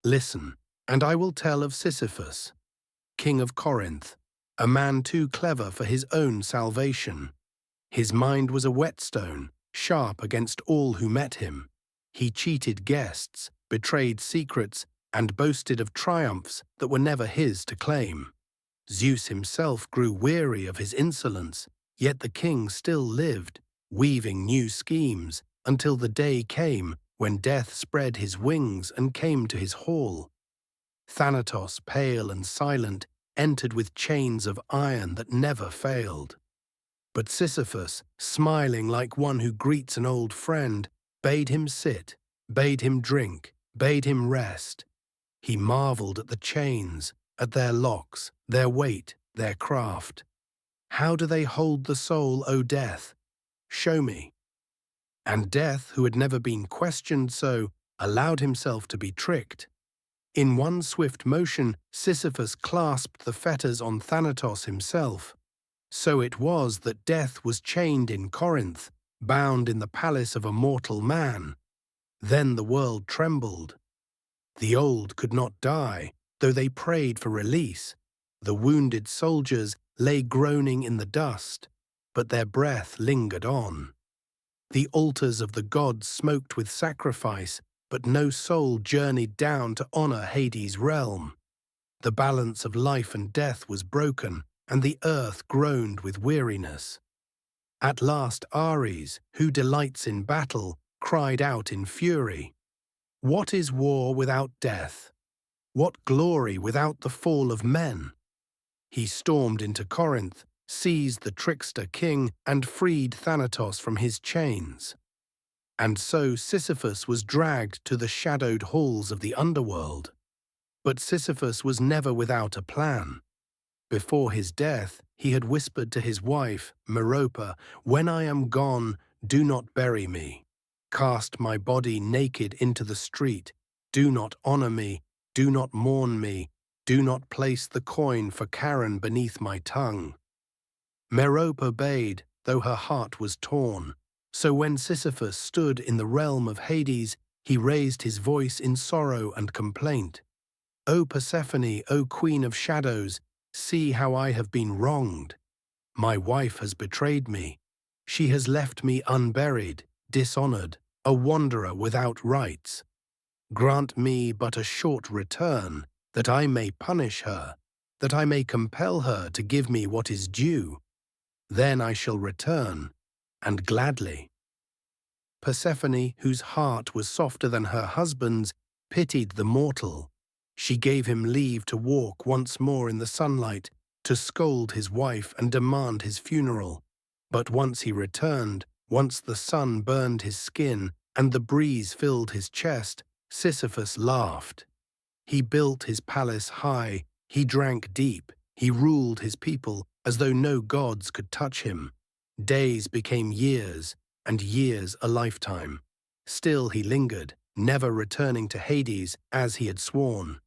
Listen, and I will tell of Sisyphus, king of Corinth, a man too clever for his own salvation. His mind was a whetstone, sharp against all who met him. He cheated guests, betrayed secrets, and boasted of triumphs that were never his to claim. Zeus himself grew weary of his insolence, yet the king still lived, weaving new schemes, until the day came when death spread his wings and came to his hall. Thanatos, pale and silent, entered with chains of iron that never failed. But Sisyphus, smiling like one who greets an old friend, bade him sit, bade him drink, bade him rest. He marveled at the chains, at their locks, their weight, their craft. How do they hold the soul, O death? Show me. And death, who had never been questioned so, allowed himself to be tricked. In one swift motion, Sisyphus clasped the fetters on Thanatos himself. So it was that death was chained in Corinth, bound in the palace of a mortal man. Then the world trembled. The old could not die, though they prayed for release. The wounded soldiers lay groaning in the dust, but their breath lingered on. The altars of the gods smoked with sacrifice, but no soul journeyed down to honor Hades' realm. The balance of life and death was broken, and the earth groaned with weariness. At last Ares, who delights in battle, cried out in fury, "What is war without death? What glory without the fall of men?" He stormed into Corinth, seized the trickster king, and freed Thanatos from his chains. And so Sisyphus was dragged to the shadowed halls of the underworld. But Sisyphus was never without a plan. Before his death, he had whispered to his wife, Merope, "When I am gone, do not bury me. Cast my body naked into the street. Do not honor me, do not mourn me, do not place the coin for Charon beneath my tongue." Merope obeyed, though her heart was torn. So when Sisyphus stood in the realm of Hades, he raised his voice in sorrow and complaint. "O Persephone, O queen of shadows, see how I have been wronged. My wife has betrayed me. She has left me unburied, dishonored, a wanderer without rights. Grant me but a short return, that I may punish her, that I may compel her to give me what is due. Then I shall return, and gladly." Persephone, whose heart was softer than her husband's, pitied the mortal. She gave him leave to walk once more in the sunlight, to scold his wife and demand his funeral. But once he returned, once the sun burned his skin and the breeze filled his chest, Sisyphus laughed. He built his palace high, he drank deep, he ruled his people as though no gods could touch him. Days became years, and years a lifetime. Still he lingered, never returning to Hades as he had sworn.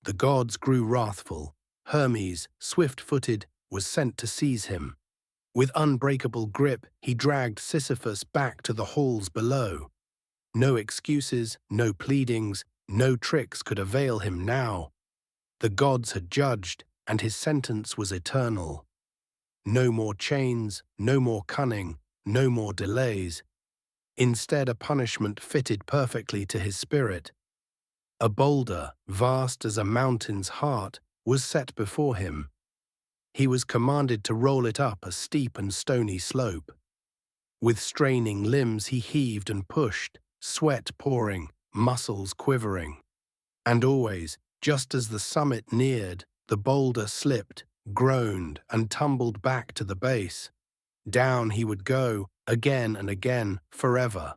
The gods grew wrathful. Hermes, swift-footed, was sent to seize him. With unbreakable grip, he dragged Sisyphus back to the halls below. No excuses, no pleadings, no tricks could avail him now. The gods had judged, and his sentence was eternal. No more chains, no more cunning, no more delays. Instead, a punishment fitted perfectly to his spirit. A boulder, vast as a mountain's heart, was set before him. He was commanded to roll it up a steep and stony slope. With straining limbs he heaved and pushed, sweat pouring, muscles quivering. And always, just as the summit neared, the boulder slipped, groaned, and tumbled back to the base. Down he would go, again and again, forever.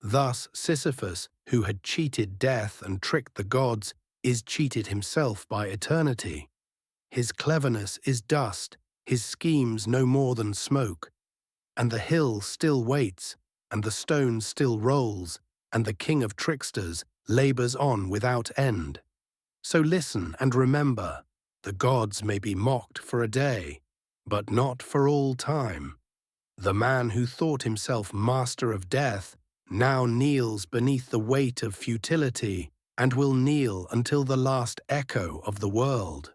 Thus Sisyphus, who had cheated death and tricked the gods, is cheated himself by eternity. His cleverness is dust, his schemes no more than smoke. And the hill still waits, and the stone still rolls, and the king of tricksters labors on without end. So listen and remember, the gods may be mocked for a day, but not for all time. The man who thought himself master of death now kneels beneath the weight of futility, and will kneel until the last echo of the world.